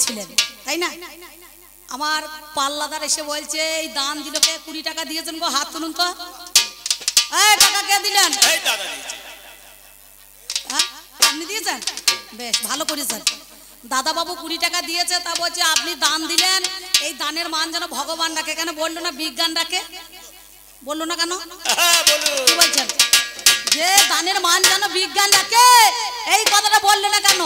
দিয়েছিলেন, তাই না? আমার পাল্লাদার এসে বলছে এই দান দিল কে? 20 টাকা দিয়েছেন গো, হাত তুলুন তো। এই টাকা কে দিলেন? এই দাদা দিয়েছে। হ্যাঁ আপনি দিয়েছেন? বেশ ভালো করেছেন। দাদা বাবু 20 টাকা দিয়েছে, তা বলছে আপনি দান দিলেন, এই দানের মান যেন ভগবান ডাকে। কেন বললো না বিজ্ঞান ডাকে? বললো না কেন? কি বলছেন? যে দানের মান যেন বিজ্ঞান ডাকে, এই কথাটা বললো না কেন?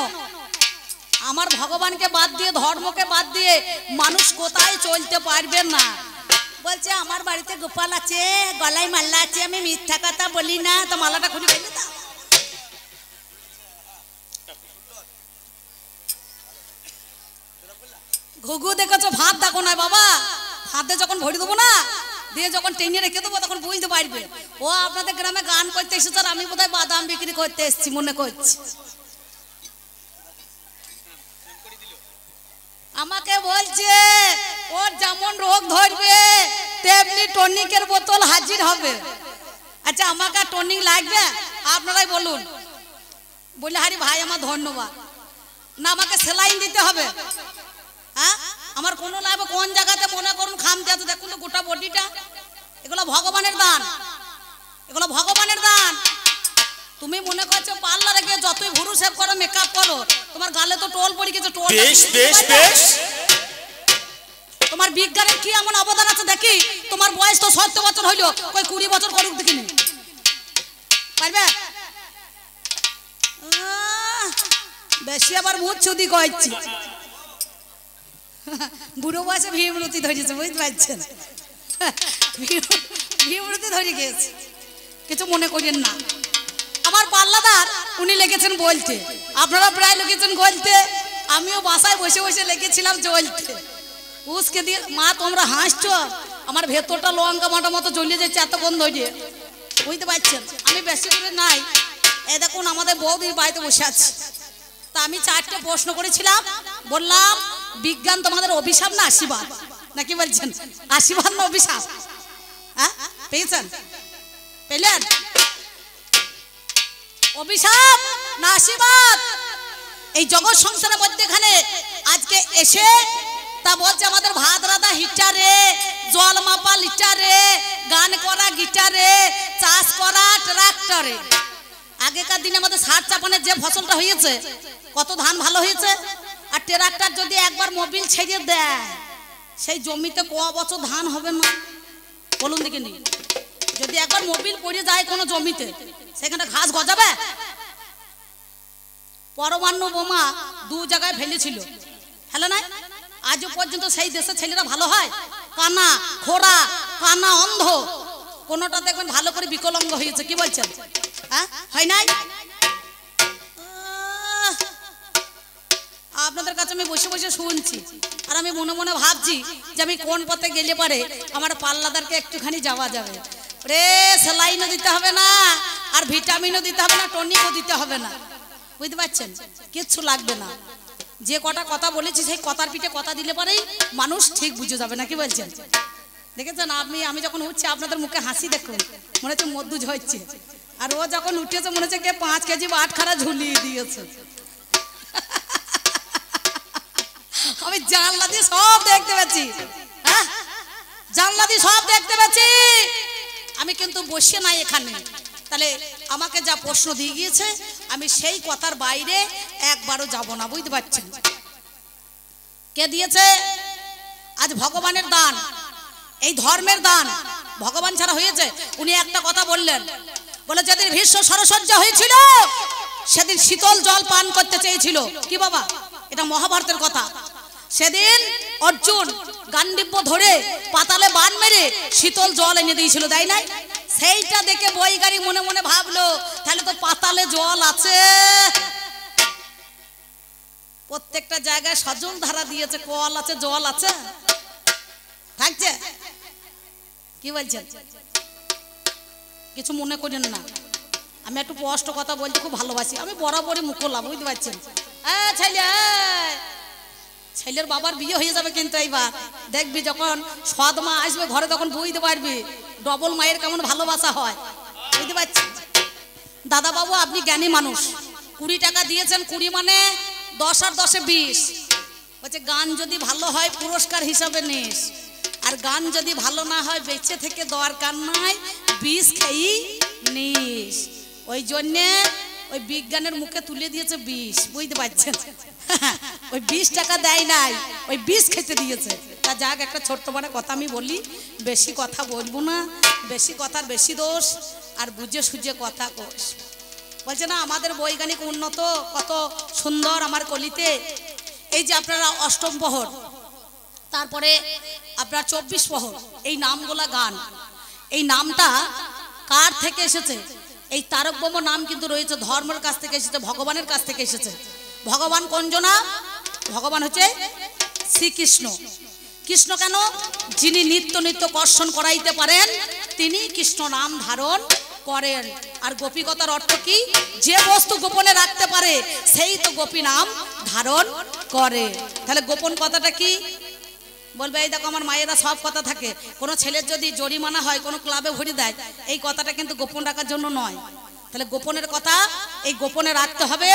আমার ভগবানকে বাদ দিয়ে, ধর্মকে বাদ দিয়ে মানুষ কোথায় চলতে পারবে না। বলছে আমার বাড়িতে গোপাল আছে, গলায় মাল্লা আছে, আমি মিথ্যা কথা বলি না। তো মালাটা খুলে ফেলে দাও। ঘুঘু দেখেছো, ভাত দেখো না বাবা। হাতে যখন ভরি দেবো না, দিয়ে যখন টেনে রেখে দেবো, তখন বুঝতে পারবে ও আপনাদের গ্রামে গান করতে এসেছে, আর আমি বোধহয় বাদাম বিক্রি করতে এসেছি মনে করছি। আমাকে বলছে ওর যেমন রোগ ধরবে তেমনি টনিকের বোতল হাজির হবে। আচ্ছা আমাকে টনিক লাগবে? আপনারাই বলুন। বলে হারি ভাই আমার ধন্যবাদ না, আমাকে সেলাইন দিতে হবে। হ্যাঁ আমার কোনো লাগবে কোন জায়গাতে? মনে করুন খামতে আছে, দেখুন তো গোটা বডিটা। এগুলো ভগবানের দান, এগুলো ভগবানের দান। তুমি মনে করছো পার্লারে গিয়ে যতই ভুরু শেভ করো, মেকআপ করো, তোমার গালে তো টোল পড়ে গেছে। টোল বেশ বেশ বেশ। তোমার বিজ্ঞানের কি এমন অবদান আছে দেখি? তোমার বয়স তো 70 বছর হইলো, কই 20 বছর করুক দেখিনি। পারবে? বেশি আবার মুখ চুদি কইছি। বুড়ো বয়সে ভিমরতি ধরেছে, বুঝতে পারছেন? ভিমরতি ধরে গিয়েছে, কিছু মনে করেন না। আমার পাল্লাদার উনি লেগেছেন বলতে, আপনারা প্রায় লেগেছেন গলতে, আমিও বাসায় বসে বসে লেগেছিলাম জ্বলতে। উসকে দিয়ে মা তোমরা হাসছো, আমার ভেতরটা লঙ্কা মাটা মতো জ্বলিয়ে যাচ্ছে এতক্ষণ ধরে, বুঝতে পারছেন? আমি বেশি করে নাই। এই দেখুন আমাদের বৌদির বাড়িতে বসে আছে। তা আমি 4টে প্রশ্ন করেছিলাম, বললাম বিজ্ঞান তোমাদের অভিশাপ না আশীর্বাদ? নাকি বলছেন আশীর্বাদ না অভিশাপ? হ্যাঁ পেয়েছেন? পেলেন? অভিশাপ না আশীর্বাদ? এই জগৎ সংসারের মধ্যেখানে আজকে এসে তা বলছে আমাদের ভাত রাধা হিটারে, জল মাপা লিটারে, গান করা গিটারে, চাষ করা ট্রাক্টরে। আগেকার দিনে আমাদের সার চাপানের যে ফসলটা হয়েছে, কত ধান ভালো হয়েছে। আর ট্রাক্টর যদি একবার মোবিল ছেড়ে দেয়, সেই জমিতে ক বছর ধান হবে না বলুন দেখিনি? যদি একবার মোবিল পড়ে যায় কোনো জমিতে, সেখানে ঘাস গজাবে? পরমাণু বোমা 2 জায়গায় ফেলেছিল, ফেলে নাই? আজও পর্যন্ত সেই দেশের ছেলেরা ভালো হয়? কানা খোড়া, কানা অন্ধ, কোনোটা দেখবেন ভালো করে বিকলাঙ্গ হয়েছে। কি বলছেন? হ্যাঁ হয় নাই? আপনাদের কাছে আমি বসে বসে শুনছি, আর আমি মনে মনে ভাবছি যে আমি কোন পথে গেলে পারে আমার পাল্লাদারকে একটুখানি যাওয়া যাবে রে। সেলাইনও দিতে হবে না, আর ভিটামিনও দিতে হবে না, টনিকও দিতে হবে না, বুঝতে পারছেন? কিচ্ছু লাগবে না। যে কটা কথা বলেছি সেই কথার পিঠে কথা দিলে পরেই মানুষ ঠিক বুঝে যাবে। না কি বলছেন? দেখেছেন আপনি? আমি যখন উঠছি আপনাদের মুখে হাসি দেখুন, মনে হচ্ছে মধু ঝরছে। আর ও যখন উঠেছে মনে হচ্ছে কে 5 কেজি বাটখারা ঝুলিয়ে দিয়েছে। আমি জানলা দিয়ে সব দেখতে পাচ্ছি। হ্যাঁ জানলা দিয়ে সব দেখতে পাচ্ছি। আমি কিন্তু বসে নাই এখানে। তাহলে আমাকে যা প্রশ্ন দিয়ে গিয়েছে আমি সেই কথার বাইরে একবারও যাব না, বুঝতে পারছেন? কে দিয়েছে? আজ ভগবানের দান, এই ধর্মের দান ভগবান ছাড়া হয়েছে? উনি একটা কথা বললেন, বলে যেদিন ভীষ্ম সরসজ্জা হয়েছিল সেদিন শীতল জল পান করতে চেয়েছিল। কি বাবা? এটা মহাভারতের কথা। সেদিন অর্জুন গান্ডীব্য ধরে পাতালে বান মেরে শীতল জল এনে দিয়েছিল, তাই নাই? সেইটা দেখে বৈগারী মনে মনে ভাবলো তাহলে তো পাতালে জল আছে। প্রত্যেকটা জায়গায় সজল ধারা দিয়েছে, কল আছে, জল আছে, থাকছে। কি বলছেন? কিছু মনে করেন না, আমি একটু স্পষ্ট কথা বলতে খুব ভালোবাসি। আমি বরাবরই মুখলা, বুঝতে পারছেন? ছেলের বাবার বিয়ে হয়ে যাবে কিন্তু এইবার দেখবি যখন সৎ মা আসবে ঘরে তখন বুঝতে পারবি ডবল মায়ের কেমন ভালোবাসা হয়, বুঝতে পারছেন? দাদা বাবু আপনি জ্ঞানী মানুষ, 20 টাকা দিয়েছেন, 20 মানে 10 আর 10 এ 20, বলছে গান যদি ভালো হয় পুরস্কার হিসাবে নিস, আর গান যদি ভালো না হয় বেঁচে থেকে দরকার নাই, বিষ খেয়েই নিস। ওই জন্যে ওই বিজ্ঞানের মুখে তুলে দিয়েছে বিষ, বুঝতে পারছেন? ওই 20 টাকা দেয় নাই, ওই বিষ খেতে দিয়েছে। তা যাক, একটা ছোট্ট বড় কথা আমি বলি, বেশি কথা বলবো না, বেশি কথার বেশি দোষ, আর বুঝে সুঝে কথা কোষ। বলছে না আমাদের বৈজ্ঞানিক উন্নত কত সুন্দর আমার কলিতে। এই যে আপনারা অষ্টম প্রহর, তারপরে আপনার 24 প্রহর, এই নামগুলা গান, এই নামটা কার থেকে এসেছে? এই তারক ব্রহ্ম নাম কিন্তু রয়েছে ধর্মের কাছ থেকে এসেছে, ভগবানের কাছ থেকে এসেছে। ভগবান কোন জনা? ভগবান হচ্ছে শ্রীকৃষ্ণ। কৃষ্ণ কেন? যিনি নিত্য নিত্য কর্ষণ করাইতে পারেন তিনি কৃষ্ণ নাম ধারণ করেন। আর গোপীকতার অর্থ কি? যে বস্তু গোপনে রাখতে পারে সেই তো গোপী নাম ধারণ করে। তাহলে গোপন কথাটা কি? বলবে এই দেখো আমার মায়েরা সব কথা থাকে, কোনো ছেলের যদি জরিমানা হয় কোনো ক্লাবে ভরি দেয়, এই কথাটা কিন্তু গোপন রাখার জন্য নয়। তাহলে গোপনের কথা এই গোপনে রাখতে হবে,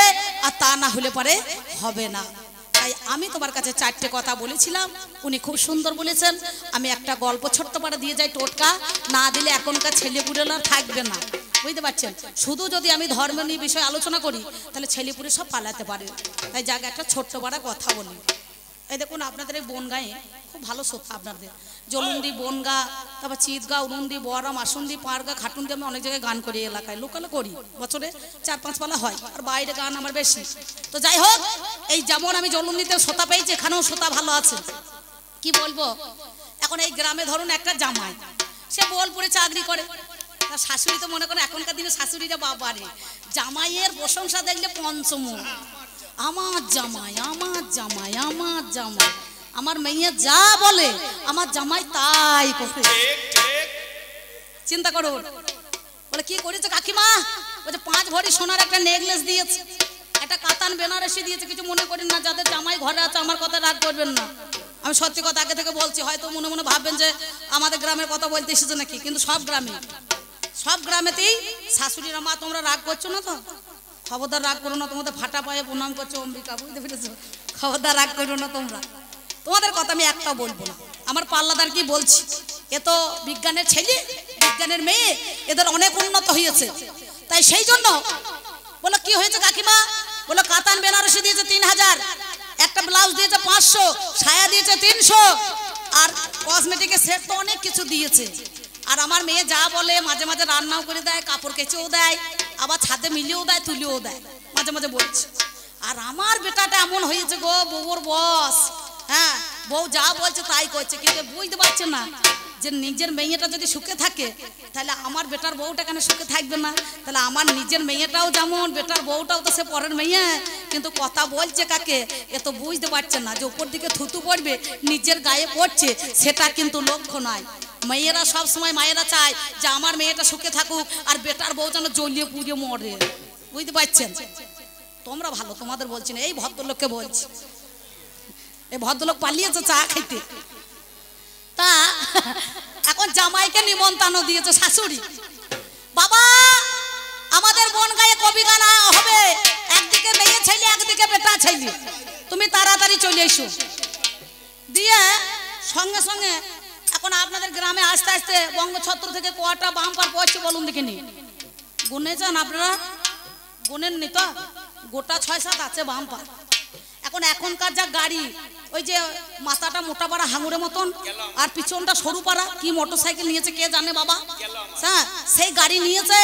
আর তা না হলে পরে হবে না। তাই আমি তোমার কাছে 4টে কথা বলেছিলাম, উনি খুব সুন্দর বলেছেন। আমি একটা গল্প ছোট্ট পাড়া দিয়ে যাই, টোটকা না দিলে এখনকার ছেলেপুলেরা থাকবে না, বুঝতে পারছেন? শুধু যদি আমি ধর্ম নিয়ে বিষয়ে আলোচনা করি তাহলে ছেলেপুলে সব পালাতে পারে। তাই যাক একটা ছোট্ট পাড়া কথা বলি। এই দেখুন আপনাদের এই বনগাঁয়ে খুব ভালো শ্রোতা আপনাদের, জলুন্দি, বনগা, তারপর চিতগা, উরুন্দি, বরাম, আসুন্দি, পাড়গা, খাটুন্দি, আমি অনেক জায়গায় গান করি, এলাকায় লোকালে করি, বছরে 4-5 পালা হয়, আর বাইরে গান আমার বেশি। তো যাই হোক, এই যেমন আমি জলুন্দিতে শ্রোতা পেয়েছি, এখানেও শ্রোতা ভালো আছে। কি বলবো, এখন এই গ্রামে ধরুন একটা জামাই, সে বোলপুরে চাকরি করে, তার শাশুড়ি তো মনে করেন এখনকার দিনে শাশুড়িরা বাবারে, জামাইয়ের প্রশংসা দেখলে পঞ্চমুখ, আমার জামাই, আমার জামাই, আমার জামাই, আমার মেয়ে যা বলে আমার জামাই তাই করে। চিন্তা করুন, বলে কি করেছে কাকিমা? বলছে 5 ভরি সোনার একটা নেকলেস দিয়েছে, একটা কাতান বেনারসি দিয়েছে। কিছু মনে করেন না, যাদের জামাই ঘরে আছে আমার কথা রাগ করবেন না, আমি সত্যি কথা আগে থেকে বলছি। হয়তো মনে মনে ভাববেন যে আমাদের গ্রামের কথা বলতে এসেছে নাকি, কিন্তু সব গ্রামেতেই শাশুড়িরা, মা তোমরা রাগ করছো না তো? খবরদার রাগ করো না, তোমাদের ফাটা পায়ে প্রণাম করছো অম্বিকা, বুঝতে পেরেছো? খবরদার রাগ করো না তোমরা। তোমাদের কথা আমি একটা বলবো না, আমার পাল্লাদার কি বলছি, এ তো বিজ্ঞানের ছেলে, বিজ্ঞানের মেয়ে, এদের অনেক উন্নত হয়েছে। তাই সেই জন্য বলো কি হয়েছে কাকিমা? বলো কাতান বেনারসি দিয়েছে 3000, একটা ব্লাউজ দিয়েছে 500, সায়া দিয়েছে 300, আর কসমেটিকের সেট তো অনেক কিছু দিয়েছে। আর আমার মেয়ে যা বলে মাঝে মাঝে রান্নাও করে দেয়, কাপড় কেচেও দেয়, আবার ছাদে মিলিয়েও দেয়, তুলিও দেয়, মাঝে মাঝে বলছে। আর আমার বেটাটা এমন হয়েছে গো, বউর বস, হ্যাঁ, বউ যা বলছে তাই করছে। কিন্তু বুঝতে পারছে না যে নিজের মেয়েটা যদি সুখে থাকে তাহলে আমার বেটার বউটা কেন সুখে থাকবে না? তাহলে আমার নিজের মেয়েটাও যেমন, বেটার বউটাও তো সে পরের মেয়ে, কিন্তু কথা বলছে কাকে এ তো বুঝতে পারছে না যে উপর দিকে থুতু পড়বে নিজের গায়ে পড়ছে, সেটা কিন্তু লক্ষ্য নয়। মেয়েরা সব সময় মায়েরা চায় যে আমার মেয়েটা সুখে থাকুক, আর বেটার বউ যেন জ্বলিয়ে পুড়িয়ে মরে, বুঝতে পারছেন? তোমরা ভালো, তোমাদের বলছি না, এই ভদ্রলোককে বলছি। এই ভদ্রলোক পালিয়েছে চা খাইতে, তা এখন জামাইকে নিমন্ত্রণ দিয়েছে শাশুড়ি। বাবা আমাদের বনগাঁয়ে কবি গান হবে, একদিকে মেয়ে ছেলে একদিকে বেটা ছেলে, তুমি তাড়াতাড়ি চলে এসো। দিয়ে সঙ্গে সঙ্গে এখন আপনাদের গ্রামে আস্তে আস্তে বঙ্গছত্র থেকে কটা বাম্পার পড়ছে বলুন দেখিনি? গুনেছেন আপনারা? গুনেননি তো? গোটা 6-7 আছে বাম্পার। এখনকার যা গাড়ি, ওই যে মাথাটা মোটা পাড়া হাঙুরের মতন আর পিছনটা সরু পাড়া, কি মোটরসাইকেল নিয়েছে কে জানে বাবা, হ্যাঁ সেই গাড়ি নিয়েছে।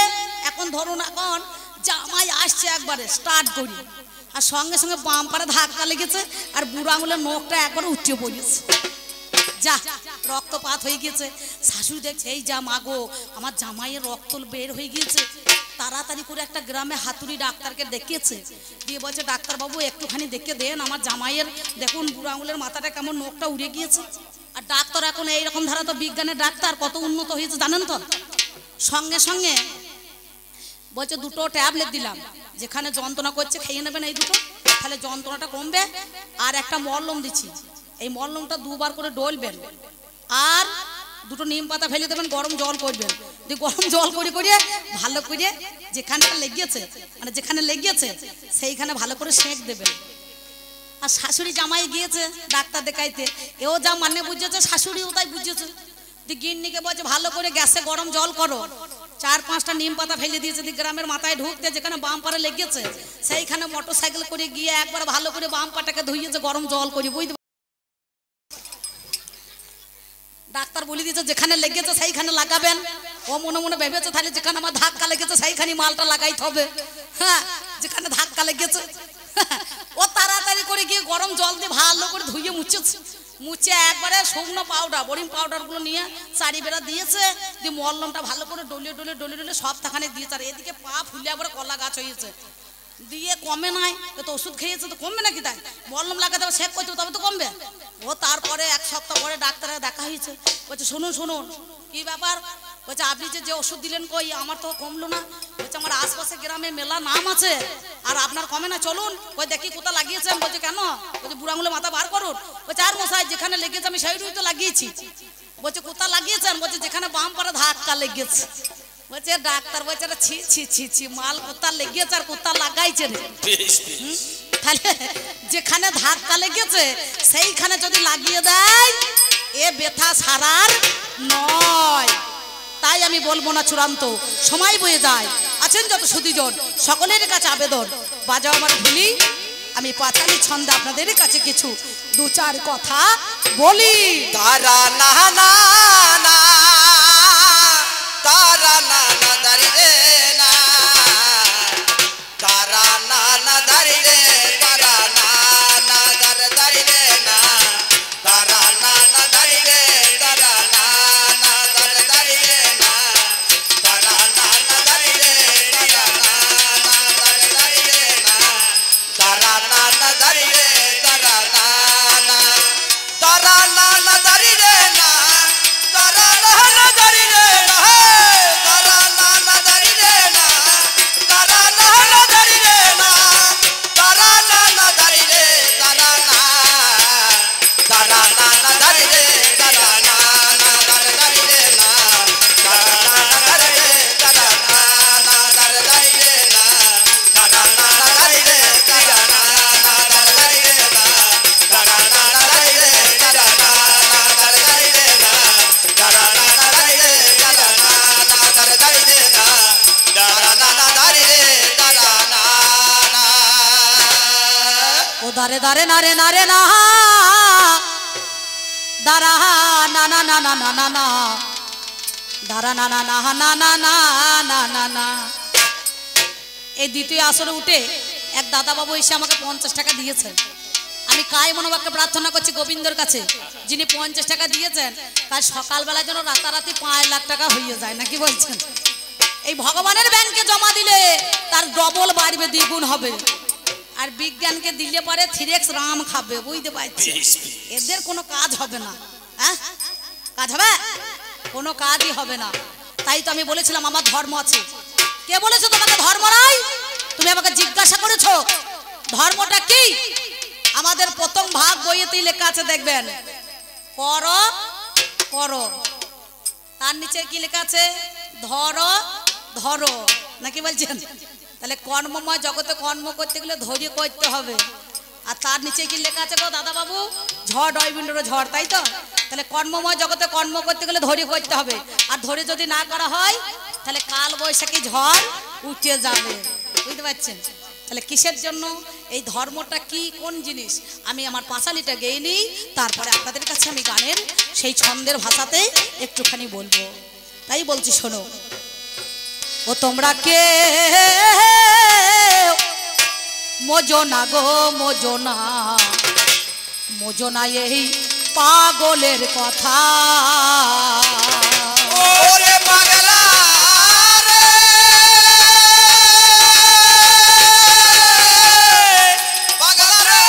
এখন ধরুন এখন জামাই আসছে একবারে স্টার্ট করি, আর সঙ্গে সঙ্গে বাম্পারে ধাক্কা লেগেছে, আর বুড়ো আঙুলের নখটা একবারে উঠে পড়েছে, যা রক্তপাত হয়ে গেছে। শাশুড়ি দেখছে এই যা মাগো আমার জামাইয়ের রক্ত বের হয়ে গিয়েছে, তাড়াতাড়ি করে একটা গ্রামে হাতুড়ি ডাক্তারকে দেখিয়েছে। দিয়ে বলছে ডাক্তারবাবু একটুখানি দেখে দেন আমার জামাইয়ের, দেখুন বুড়ো আঙুলের মাথাটা কেমন নখটা উড়ে গিয়েছে। আর ডাক্তার এখন এইরকম ধারা তো বিজ্ঞানের ডাক্তার কত উন্নত হয়েছে জানেন তো। সঙ্গে সঙ্গে বলছে 2টো ট্যাবলেট দিলাম, যেখানে যন্ত্রণা করছে খেয়ে নেবেন এই 2টো, তাহলে যন্ত্রণাটা কমবে। আর একটা মলম দিচ্ছি, এই মলমটা 2বার করে ডলবেন, আর 2টো নিম পাতা ফেলে দেবেন, গরম জল করবেন। দিয়ে গরম জল করে করে ভালো করে যেখানটা লেগেছে, মানে যেখানে লেগেছে সেইখানে ভালো করে সেঁক দেবেন। আর শাশুড়ি জামাই গিয়েছে ডাক্তার দেখাইতে, এও যা মানে বুঝেছে শাশুড়িও তাই বুঝেছে। গিন্নিকে বলছে ভালো করে গ্যাসে গরম জল করো, 4-5টা নিম পাতা ফেলে দিয়েছে। গ্রামের মাথায় ঢুকতে যেখানে বাম পারে লেগেছে সেইখানে মোটর সাইকেল করে গিয়ে একবার ভালো করে বাম পাটাকে ধুইয়েছে গরম জল করে, বুঝতে। ডাক্তার বলে দিয়েছে যেখানে লেগেছে সেইখানে লাগাবেন। ও মনে মনে ভেবেছে তাহলে যেখানে আমার ধাক্কা লেগেছে সেইখানে মালটা লাগাইতে হবে। হ্যাঁ, যেখানে ধাক্কা লেগেছে ও তাড়াতাড়ি করে গিয়ে গরম জল দিয়ে ভালো করে ধুয়ে মুছেছে। মুছে একবারে শুকনো পাউডার, বোরিং পাউডারগুলো নিয়ে চারি বেড়া দিয়েছে, দিয়ে মলমটা ভালো করে ডলে ডলে ডলে ডলে সব থাকানে দিয়েছে। আর এদিকে পা ফুলে একবারে কলা গাছ হয়েছে, দিয়ে কমে নাই। তো ওষুধ খেয়েছে তো কমবে নাকি, তাই মলম লাগাতে হবে, শেক করতে হবে তবে তো কমবে। ও তারপরে 1 সপ্তাহ পরে ডাক্তারের দেখা হয়েছে, বলছে শুনুন শুনুন কি ব্যাপার, বলছে আপনি যে ওষুধ দিলেন কই আমার তো কমলো না। বলছে আমার আশপাশে গ্রামে মেলা নাম আছে আর আপনার কমে না, চলুন ওই দেখি কোথা লাগিয়েছেন। বলছে কেন? বলছে বুড়াগুলো মাথা বার করুন। বলছে আর মশাই যেখানে লেগেছে আমি সেইটুই তো লাগিয়েছি। বলছে কোথা লাগিয়েছেন? বলছে যেখানে বাম পারে ধাক্কা লেগেছে। বলছে ডাক্তার বলছে ছি ছি ছি ছি, মাল কোথা লেগেছে আর কোথা লাগাইছে রে। তাহলে যেখানে ধাক্কা লেগেছে সেইখানে যদি লাগিয়ে দেয় এ ব্যথা সারার নয়। তাই আমি বলবো না চূড়ান্ত, সময় বয়ে যায়। আছেন যত সুধীজন সকলের কাছে আবেদন, বাজাও আমার ভুলি, আমি পাঁচালি ছন্দে আপনাদের কাছে কিছু 2-4 কথা বলি। তারা না না না, তারা না না দারি রে না, তারা না না দারি রে, তারা না না দারি রে না, তারা না না দারি রে, তারা না না দারি রে না, তারা না না দারি রে, তারা না না দারি রে না, তারা না না দারি রে, তারা না না, তারা না না দারি রে না, তারা না না দারি রে না, তারা না না দারি রে না, তারা না না দারি রে না, তারা না না দারি রে, তারা না, তারা না না দারি রে, তারা না না দারি রে না, তারা না না দারি রে, তারা না না দারি রে না, তারা না না দারি রে, তারা না না দারি রে না, তারা না না দারি রে, তারা না না দারি রে না, তারা না না দারি রে, তারা না না দারি রে না, তারা না না দারি রে, তারা না না। ও দারে দারে নারে নারে না, দারা না না না না না না না, দারা না না না না না না না না না। এই দ্বিতীয় আসরে উঠে এক দাদাবাবু এসে আমাকে 50 টাকা দিয়েছেন। আমি কায় মনোবাক্যে প্রার্থনা করছি গোবিন্দর কাছে, যিনি 50 টাকা দিয়েছেন তার সকালবেলা যেন রাতারাতি 5 লাখ টাকা হয়ে যায়, নাকি বলছেন? এই ভগবানের ব্যাংকে জমা দিলে তার ডবল বাড়বে, দ্বিগুণ হবে। আর বিজ্ঞানকে দিলে পরে 3x রাম খাবে, বুঝতে পারছি। এদের কোনো কাজ হবে না। হ্যাঁ, কাজ হবে? কোনো কাজই হবে না। তাই তো আমি বলেছিলাম আমার ধর্ম আছে। কে বলেছো তোমাকে ধর্ম নাই? তুমি আমাকে জিজ্ঞাসা করেছো ধর্মটা কি? আমাদের প্রথম ভাগ বইয়েতেই লেখা আছে, দেখবেন কর কর, তার নিচে কি লেখা আছে? ধর ধর, নাকি বলছেন? তাহলে কর্মময় জগতে কর্ম করতে গেলে ধৈর্য করতে হবে। আর তার নিচে কি লেখা আছে গো দাদা বাবু? ঝড় অইবিন্ডর ঝড়, তাই তো? তাহলে কর্মময় জগতে কর্ম করতে গেলে ধৈর্য করতে হবে। আর ধৈর্য যদি না করা হয় তাহলে কাল বৈশাখী ঝড় উঠে যাবে, বুঝতে পারছেন? তাহলে কিসের জন্য এই ধর্মটা কি, কোন জিনিস, আমি আমার পাঁচালিটা গেয়ে নিই, তারপরে আপনাদের কাছে আমি গানের সেই ছন্দের ভাষাতে একটুখানি বলবো। তাই বলছি শোনো, ও তোমরা কে মোজনা গো মোজনা, মোজনা এই পাগলের কথা। ওরে পাগলা রে, পাগলা রে,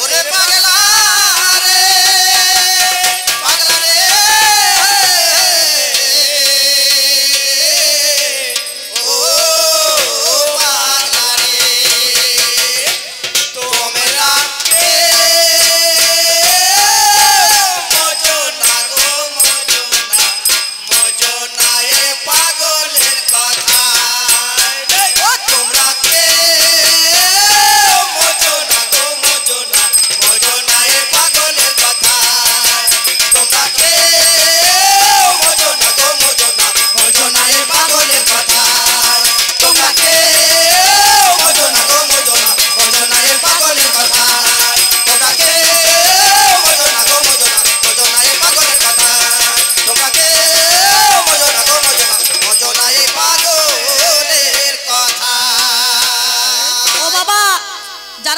ওরে পাগলা রে, পাগলা রে, ও পাগলা রে, তোমরা কে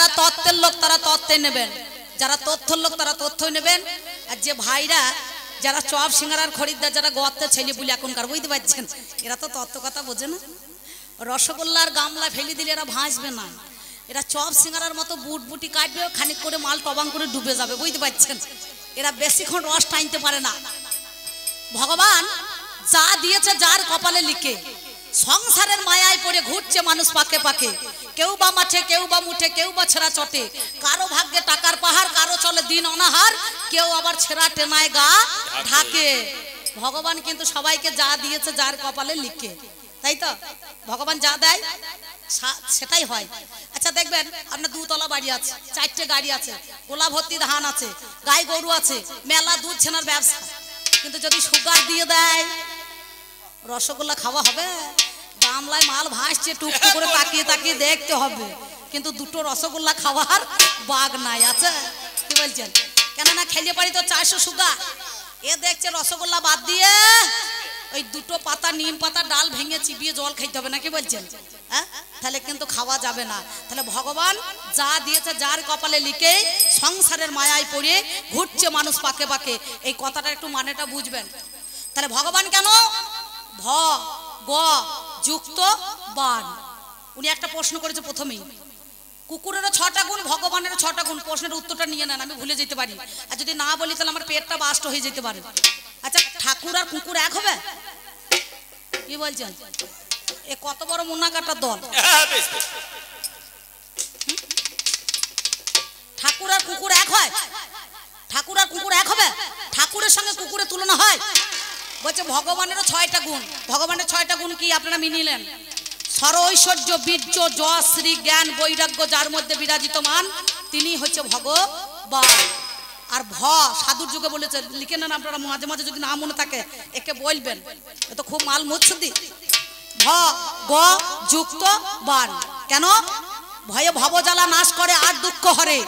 যারা তত্ত্বের লোক তারা তত্ত্বে নেবেন, যারা তথ্যের লোক তারা তথ্যই নেবেন। আর যে ভাইরা যারা চপ সিঙ্গারার খরিদ্দার, যারা গর্তে ছেলে বলে এখনকার, বুঝতে পারছেন, এরা তো তত্ত্ব কথা বোঝে না। রসগোল্লার গামলা ফেলে দিলে এরা ভাসবে না, এরা চপ সিঙ্গারার মতো বুট বুটি কাটবে, খানিক করে মাল টবাং করে ডুবে যাবে, বুঝতে পারছেন। এরা বেশিক্ষণ রস টানতে পারে না। ভগবান যা দিয়েছে যার কপালে লিখে, সংসারের মায়ায় পড়ে ঘুরছে মানুষ পাকে পাকে, কেউ বা মাঠে, কেউ বা মুঠে, কেউ বা ছেঁড়া চটে, কারো ভাগ্যে টাকার পাহাড়, কারো চলে দিন অনাহার, কেউ আবার ছেঁড়া টেনায় গা ঢাকে। ভগবান কিন্তু সবাইকে যা দিয়েছে যার কপালে লিখে, তাই তো? ভগবান যা দেয় সেটাই হয়। আচ্ছা দেখবেন, আপনার দুতলা বাড়ি আছে, 4টে গাড়ি আছে, গোলা ভর্তি ধান আছে, গাই গরু আছে, মেলা দুধ ছানার ব্যবসা, কিন্তু যদি সুগার দিয়ে দেয়, রসগোল্লা খাওয়া হবে? গামলায় মাল ভাসছে, টুকটুক করে তাকিয়ে তাকিয়ে দেখতে হবে, কিন্তু দুটো রসগোল্লা খাওয়ার বাগ নাই, আছে? কি বলছেন? কেননা খেলে পারি তো 400 সুগার, এ দেখছে রসগোল্লা বাদ দিয়ে ওই দুটো পাতা, নিম পাতা ডাল ভেঙে চিবিয়ে জল খাইতে হবে, নাকি বলছেন? হ্যাঁ, তাহলে কিন্তু খাওয়া যাবে না। তাহলে ভগবান যা দিয়েছে যার কপালে লিখে, সংসারের মায়ায় পড়ে ঘুরছে মানুষ পাকে পাকে, এই কথাটা একটু মানেটা বুঝবেন। তাহলে ভগবান কেন? ভ গ যুক্ত বান। উনি একটা প্রশ্ন করেছে প্রথমেই, কুকুরেরও 6টা গুণ, ভগবানেরও 6টা গুণ। প্রশ্নের উত্তরটা নিয়ে নেন, আমি ভুলে যেতে পারি, আর যদি না বলি তাহলে আমার পেটটা বাস্ট হয়ে যেতে পারে। আচ্ছা, ঠাকুর আর কুকুর এক হবে? কি বলছেন? এ কত বড় মুন্না কাটার দল! ঠাকুর আর কুকুর এক হয়? ঠাকুর আর কুকুর এক হবে? ঠাকুরের সঙ্গে কুকুরের তুলনা হয়? বলছে ভগবানেরও 6টা গুণ। ভগবানের 6টা গুণ কি আপনারা মিনিলেন? সরৈশ্বর্য, বীর্য, যশ, শ্রী, জ্ঞান, বৈরাগ্য, যার মধ্যে বিরাজিতমান তিনি হচ্ছে ভগবান। আর ভ সাধুর যুগে বলেছে, লিখে নেন আপনারা, মাঝে মাঝে যদি না মনে থাকে একে বলবেন, এ তো খুব মাল মুচ্ছদি। ভ গ যুক্ত বান। কেন? ভয়ে ভবজ্বালা নাশ করে আর দুঃখ হরে,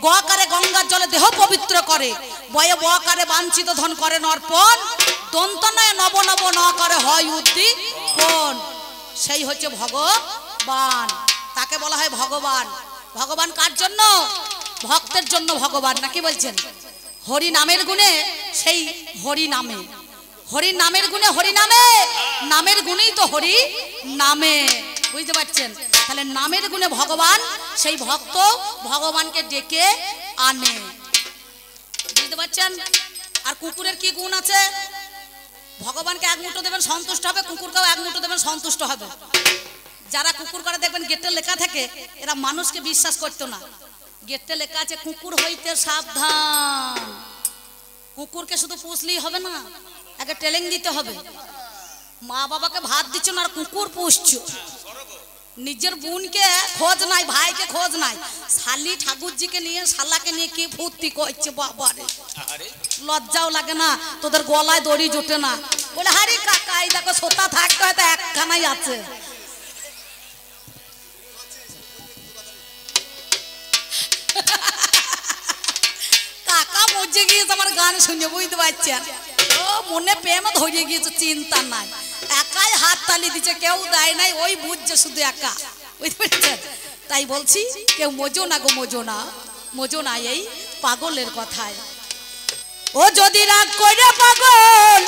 গ কারে গঙ্গার জলে দেহ পবিত্র করে, বয়ে ব কারে বাঞ্ছিত ধন করে নর্পণ, দন্ত নয় নব নব ন করে হয় উদ্দীপন। সেই হচ্ছে ভগবান, তাকে বলা হয় ভগবান। ভগবান কার জন্য? ভক্তের জন্য ভগবান, নাকি বলছেন? হরি নামের গুণে সেই হরি নামে, হরি নামের গুণে হরি নামে, নামের গুণেই তো হরি নামে, বুঝতে পারছেন? তাহলে নামের গুণে ভগবান, সেই ভক্ত ভগবানকে ডেকে আনে, বুঝতে পারছেন? আর কুকুরের কি গুণ আছে? ভগবানকে এক মুঠো দেবেন সন্তুষ্ট হবে, কুকুরকেও এক মুঠো দেবেন সন্তুষ্ট হবে। যারা কুকুর করে দেখবেন গেটে লেখা থাকে, এরা মানুষকে বিশ্বাস করতো না। গেটে লেখা আছে কুকুর হইতে সাবধান। কুকুরকে শুধু পুষলেই হবে না, আগে ট্রেনিং দিতে হবে। মা বাবাকে ভাত দিচ্ছ না আর কুকুর পুষছো, নিজের বোনকে খোঁজ নাই, ভাইকে খোঁজ নাই, শালি ঠাকুরজিকে নিয়ে শালাকে নিয়ে কি ফুর্তি করছে বাবারে, লজ্জাও লাগে না? তোদের গলায় দড়ি জোটে না? বলে হারি কাকা, এই দেখো সোতা থাকতে হয়তো একখানাই আছে। কাকা মজে গিয়েছে আমার গান শুনে, বুঝতে পারছেন? ও মনে প্রেম ধরে গিয়েছে, চিন্তা নাই, একাই হাত তালি দিচ্ছে, কেউ দেয় নাই, ওই বুঝছে শুধু একা, বুঝতে পারছেন? তাই বলছি, কেউ মজো না গো, মজো না, মজো না এই পাগলের কথায়। ও যদি রাগ করে পাগল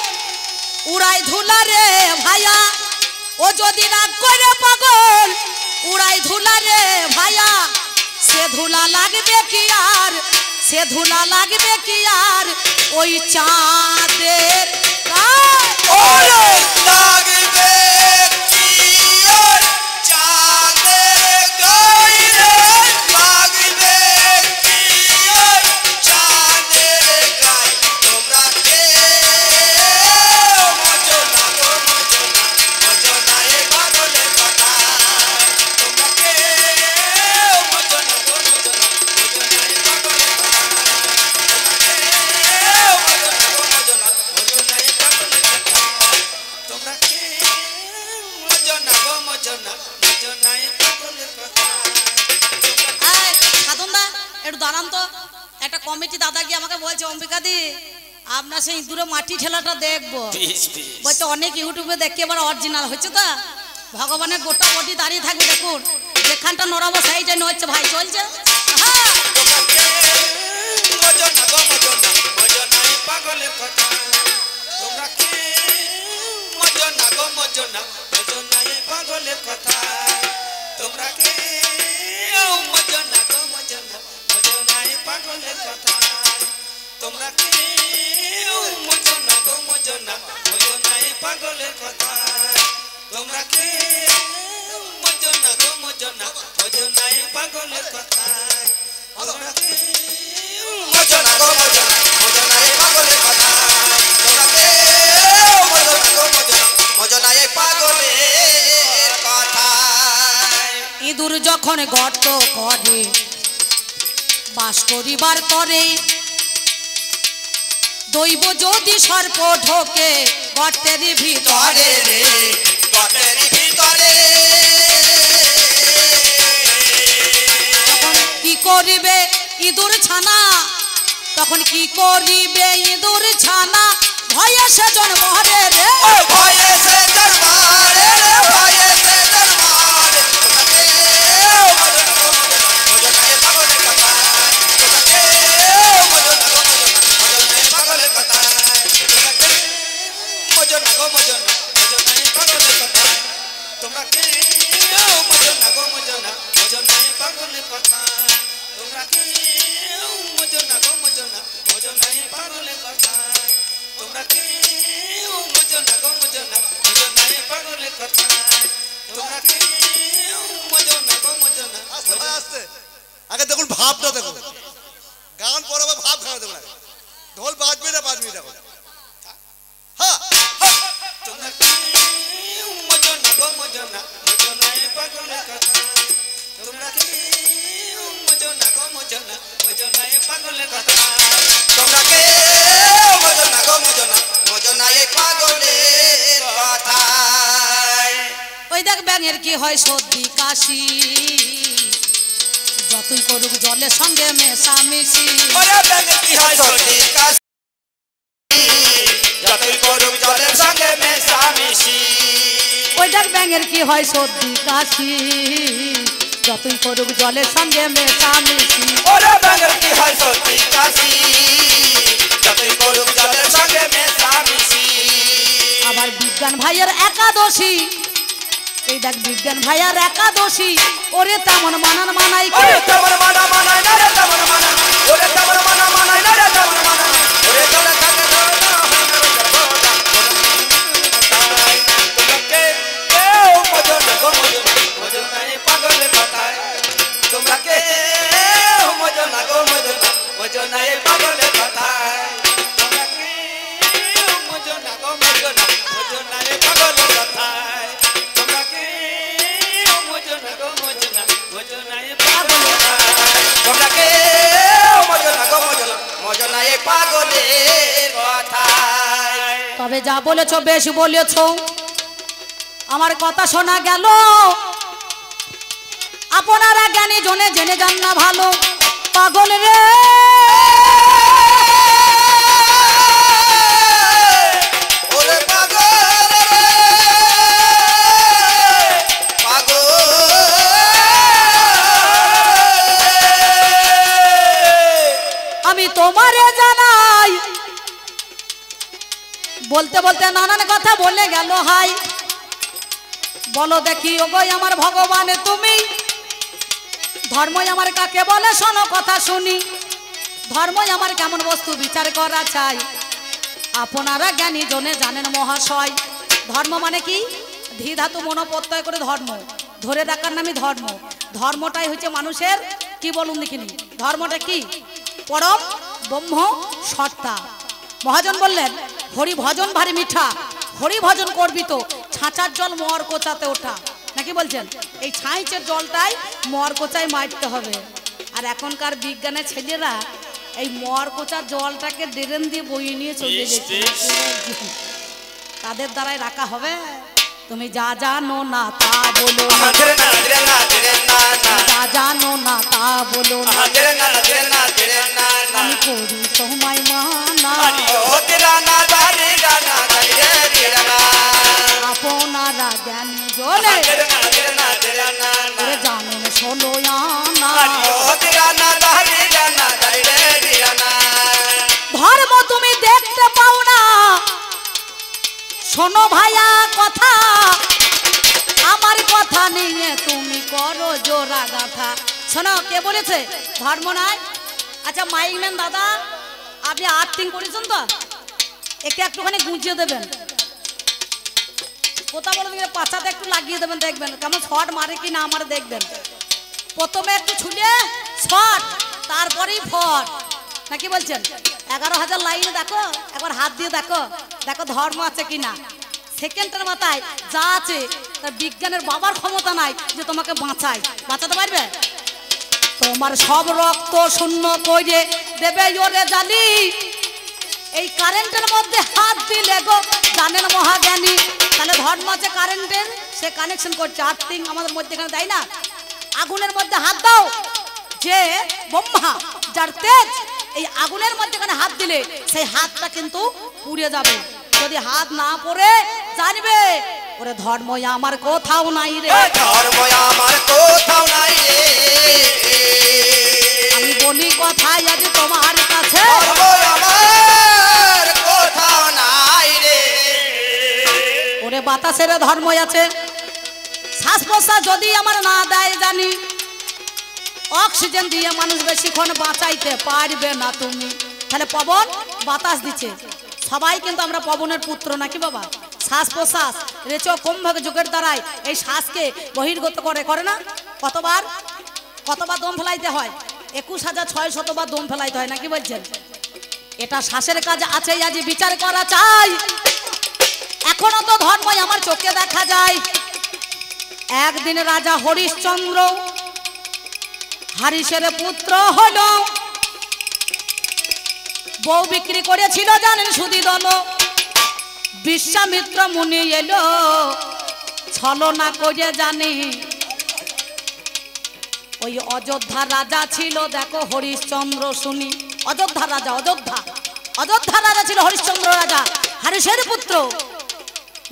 উড়াই ধুলা রে ভাইয়া, ও যদি রাগ করে পাগল উড়াই ধুলা রে ভাইয়া, সে ধুলা লাগবে কি আর, সে ধুলা লাগবে কি আর ওই চাঁদের লাগবে কি আর চাঁদের গায়ে, লাগবে কি আর চাঁদের গায়ে, তোমরা কে মজো না গো, মজো না, মজো না এ পাগলের কথা, তোমরা কে মজো না গো, মজো না, মজো না এ পাগলের কথা, তোমরা কে মজো না গো, মজো না, মজো না এ পাগলের কথা। সাধন দা একটু দাঁড়ান তো, একটা কমিটি দাদা গিয়ে আমাকে বলছে, অম্বিকা দি আপনার সেই দূরে মাটি ঠেলাটা দেখবো। বলছে অনেক ইউটিউবে দেখি, এবার অরিজিনাল হচ্ছে তো, ভগবানের গোটা বডি দাঁড়িয়ে থাকবে, দেখুন যে যেখানটা নড়াবো সাইডে নড়ছে ভাই চলছে হ্যাঁ তোমরা কে বোঝো না গো বোঝো না এই পাগলের কথা তোমরা কে বোঝো না গো বোঝো না এই পাগলের কথা তোমরা কে বোঝো না গো বোঝো না এই পাগলের কথা তোমরা কে বোঝো না গো বোঝো না এই পাগলের কথা তোমরা কে বোঝো না গো বোঝো না এই পাগলের কথা তোমরা কে বোঝো না গো বোঝো না এই পাগলের কথা তোমরা কে বোঝো না গো বোঝো না এই পাগলের কথা ইঁদুর যখন গর্ত করে বাস করিবার করে দৈব যদি সর্প ঢোকে গর্তের ভিতরে রে গর্তের ভিতরে তখন কি করিবে ইঁদুর ছানা তখন কি করিবে ইঁদুর ছানা ভয়ে সেজন মরে রে ভয়ে সে দরবারে ভয়ে সে দরবারে তোমরা কে বোঝো না এই পাগলের কথা তোমরা কে বোঝো না এই পাগলের কথা তোমরা কে বোঝো না এই পাগলের কথা তোমরা কে বোঝো না এই পাগলের কথা তোমরা কে বোঝো না এই পাগলের কথা তোমরা কে বোঝো না আস্তে আগে দেখুন ভাবটা দেখুন গান পড়াবো ভাব খাওয়া দেখুন আগে ঢোল বাজবে না দেখুন হ্যাঁ তোমরা কে বোঝো না এই পাগলের কথা তোমরা কে বোঝো না এই পাগলের কথা তোমরা কে বোঝো না এই পাগলের কথা ওই দেখ ব্যাঙের কি হয় সর্দি কাশি যতই করুক জলের সঙ্গে মেশামেশি ওরে ব্যাঙের কি হয় সর্দি কাশি যতই করুক জলের সঙ্গে মেশামেশি ওই দেখ ব্যাঙের কি হয় সর্দি কাশি যতই করুক জলের সঙ্গে মেশামেশি ওরে ব্যাঙের কি হয় সর্দি কাশি যতই করুক জলের সঙ্গে মেশামেশি আবার বিজ্ঞান ভাইয়ের একাদশী এই দেখ বিজ্ঞান ভাইয়ের একাদশী ওরে তেমন মানান মানাই ওরে তেমন মানা মানাই না রে তেমন মানা ওরে তেমন মানা মানাই না রে তেমন মানা ওরে চলে থাকে তোমরা কে বোঝো না গো বোঝো না এই পাগলের কথা তোমরা কে বোঝো না গো বোঝো না এই পাগলের কথা তোমরা কে বোঝো না গো বোঝো না এই পাগলের কথা তোমরা কে বোঝো না গো বোঝো না এই পাগলের কথা তোমরা কে বোঝো না এই পাগলের কথা তবে যা বলেছো বেশ বলেছো আমার কথা শোনা গেল আপনারা জ্ঞানী জনে জেনে যান না ভালো পাগল রে ওরে পাগল রে পাগল আমি তোমারে জানাই বলতে বলতে নানান কথা বলে গেল হাই বলো দেখি ওগো আমার ভগবান তুমি ধর্মই আমার কাকে বলে শোনো কথা শুনি ধর্মই আমার কেমন বস্তু বিচার করা চাই আপনারা জ্ঞানী জনে জানেন মহাশয় ধর্ম মানে কি ধী ধাতু মনোপ্রত্যয় করে ধর্ম ধরে রাখার নামই ধর্ম ধর্মটাই হচ্ছে মানুষের কি বলুন দেখিনি ধর্মটা কি পরম ব্রহ্ম সত্তা মহাজন বললেন হরি ভজন ভারী মিঠা হরি ভজন করবি তো ছাঁচার জল মোয়ার কোচাতে ওঠা নাকি বলছেন এই ছাঁচের জলটাই মোয়ার কোচায় মারতে হবে আর এখনকার বিজ্ঞানের ছেলেরা এই মোয়ার কোচার জলটাকে ড্রেন দিয়ে বইয়ে নিয়ে চলে যাচ্ছে তাদের দ্বারাই রাখা হবে তুমি যা জানো না তা বলো যা জানো না তা বলো আমি করি তোমায় মানা আপনারা জ্ঞানী জনে জানেন শোনো ভাইয়া কথা, আমার কথা নিয়ে তুমি করো জোড়া গাথা। শোনো, কে বলেছে ধর্ম নাই? আচ্ছা মাইকম্যান দাদা, আপনি আর্থিং করেছেন তো, একে একটুখানি গুঁজিয়ে দেবেন, কোথা বলে দিকে পাছাতে একটু লাগিয়ে দেবেন, দেখবেন কেমন শর্ট মারে কি না মারে দেখবেন। প্রথমে একটু ছুলিয়ে শর্ট, তারপরেই ফট, নাকি বলছেন? 11,000 লাইনে দেখো, একবার হাত দিয়ে দেখো, দেখো ধর্ম আছে কিনা। সেকেন্ডের মাথায় যা আছে তার বিজ্ঞানের বাবার ক্ষমতা নাই যে তোমাকে বাঁচাতে পারবে। তোমার সব রক্ত শূন্য করে দেবে ওরে জানি, এই কারেন্টের মধ্যে হাত দিলে গো জানেন মহাজ্ঞানী। তাহলে ধর্ম আছে কারেন্টের, সে কানেকশন করছে, আর্থিং আমাদের মধ্যে এখানে দেয় না। আগুনের মধ্যে হাত দাও, যে ব্রহ্মা যার তেজ, এই আগুনের মধ্যে এখানে হাত দিলে সেই হাতটা কিন্তু পুড়ে যাবে। যদি হাত না পড়ে জানবে ওরে ধর্ম আমার কোথাও নাই রে, ধর্ম আমার কোথাও নাই রে। আমি বলি কথাই আজ তোমার কাছে, ধর্ম আমার কোথাও নাই রে। ওরে বাতাসের ধর্ম আছে, শ্বাস প্রশ্বাস যদি আমার না দেয় জানি, অক্সিজেন দিয়ে মানুষ বেশিক্ষণ বাঁচাইতে পারবে না তুমি। তাহলে পবন বাতাস দিচ্ছে, সবাই কিন্তু আমরা পবনের পুত্র নাকি বাবা। শ্বাস প্রশ্বাস রেচো কুম্ভ যুগের দ্বারাই এই শ্বাসকে বহির্গত করে না? কতবার দম ফেলাইতে হয়? 21,600 বার দম ফেলাইতে হয়, নাকি বলছেন? এটা শ্বাসের কাজ আছে, আজ বিচার করা চাই। এখনো তো ধর্মই আমার চোখে দেখা যায়। একদিন রাজা হরিশ্চন্দ্র হারিসের পুত্র হলো, বউ বিক্রি করেছিল জানেন সুধী দল। বিশ্বামিত্র মুনি এলো, ছলনা করে জানি ওই অযোধ্যা রাজা ছিল, দেখো হরিশ্চন্দ্র শুনি। অযোধ্যা রাজা, অযোধ্যা রাজা ছিল হরিশ্চন্দ্র রাজা, হারিসের পুত্র।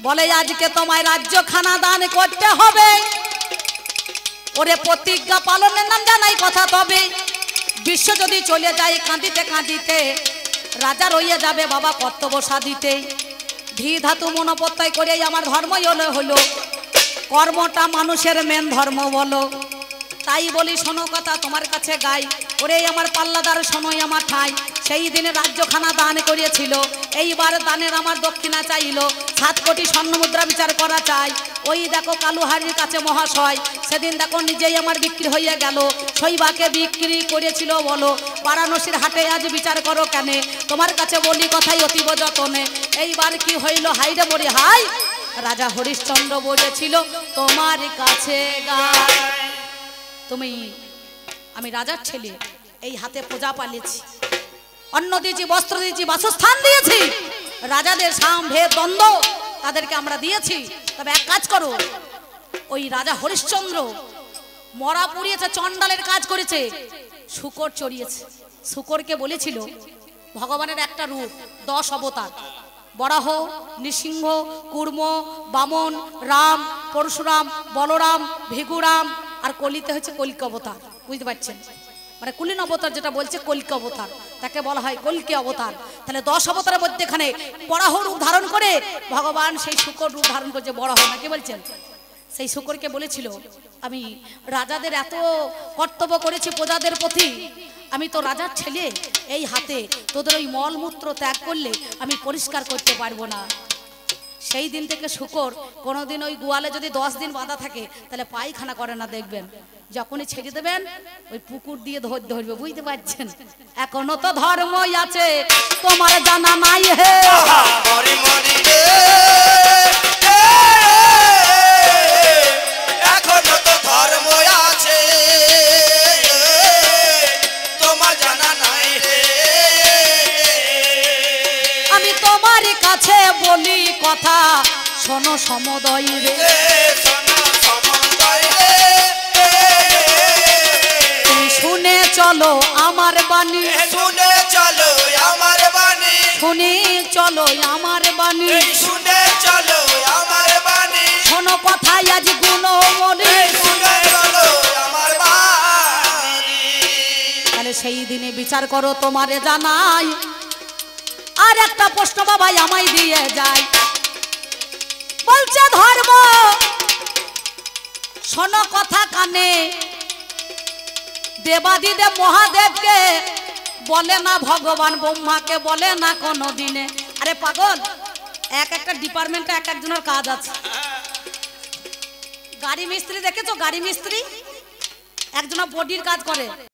বলে আজকে তোমায় রাজ্যখানা দান করতে হবে, ওরে প্রতিজ্ঞা পালনের নাম জানাই কথা। তবে বিশ্ব যদি চলে যায় কাঁদিতে কাঁদিতে, রাজা রইয়ে যাবে বাবা কর্তব্য সাধিতে। ধী ধাতু মনোপত্যায় করে আমার ধর্মই হলো, কর্মটা মানুষের মেন ধর্ম বলো। তাই বলি শোনো কথা তোমার কাছে গাই, ওরে আমার পাল্লাদার শোনোই আমার ঠাই। সেই দিনে রাজ্যখানা দান করিয়েছিল, এইবার দানের আমার দক্ষিণা চাইল। 7 কোটি স্বর্ণ মুদ্রা বিচার করা চাই। ওই দেখো কালুহারির কাছে মহাশয়, সেদিন দেখো নিজেই আমার বিক্রি হয়ে গেল। শৈবাকে বিক্রি করেছিল বলো, বারাণসীর হাটে আজ বিচার করো কেন? তোমার কাছে বলি কথাই অতীব যতনে। এইবার কি হইল হাইরে বলি হাই, রাজা হরিশ্চন্দ্র বলেছিল তোমার কাছে গাই। তুমি, আমি রাজার ছেলে, এই হাতে প্রজা পালিয়েছি, অন্ন দিয়েছি, বস্ত্র দিয়েছি, বাসস্থান দিয়েছি। রাজাদের সাম ভেদ দ্বন্দ্ব তাদেরকে আমরা দিয়েছি। তবে এক কাজ করো, ওই রাজা হরিশ্চন্দ্র মরা পুড়িয়েছে, চণ্ডালের কাজ করেছে, শূকর চড়িয়েছে। শূকরকে বলেছিল ভগবানের একটা রূপ, 10 অবতার, বরাহ, নৃসিংহ, কুর্ম, বামন, রাম, পরশুরাম, বলরাম, ভিগুরাম, আর কলিতে হচ্ছে কলিক অবতার। বুঝতে পারছেন? মানে কুলীন অবতার যেটা বলছে কলিক অবতার, তাকে বলা হয় কলিকে অবতার। তাহলে 10 অবতারের মধ্যে এখানে বরাহ রূপ ধারণ করে ভগবান সেই শূকর রূপ ধারণ করছে, বরাহ নাকি বলছেন? সেই শূকরকে বলেছিল আমি রাজাদের এত কর্তব্য করেছি প্রজাদের প্রতি, আমি তো রাজার ছেলে, এই হাতে তোদের ওই মলমূত্র ত্যাগ করলে আমি পরিষ্কার করতে পারবো না। সেই দিন থেকে শূকর কোনোদিন ওই গোয়ালে যদি 10 দিন বাঁধা থাকে তাহলে পায়খানা করে না, দেখবেন যখনই ছেড়ে দেবেন ওই পুকুর দিয়ে ধরবে। বুঝতে পারছেন? এখনো তো ধর্মই আছে, তোমার জানা নাই হে। এখনো তো ধর্ম আছে, তোমার জানা নাই হে। আমি তোমার কাছে বলি কথা, শোনো সমদয় রে, শুনে চলো আমার বাণী, শুনে চলো আমার বাণী, শুনে চলো আমার বাণী, শুনে চলো আমার বাণী, শোনো কথাই আজ গুণমণি, শুনে চলো আমার বাণী। তাহলে সেই দিনে বিচার করো তোমারে জানাই। আর একটা প্রশ্ন বাবা আমায় দিয়ে যায়, বলছে ধর্ম শোনো কথা কানে, দেবাদিদেব মহাদেবকে বলে না ভগবান, ব্রহ্মাকে বলে না কোনো দিনে। আরে পাগল, এক একটা ডিপার্টমেন্টে এক একজনের কাজ আছে। গাড়ি মিস্ত্রি দেখেছো? গাড়ি মিস্ত্রি একজনের বডির কাজ করে,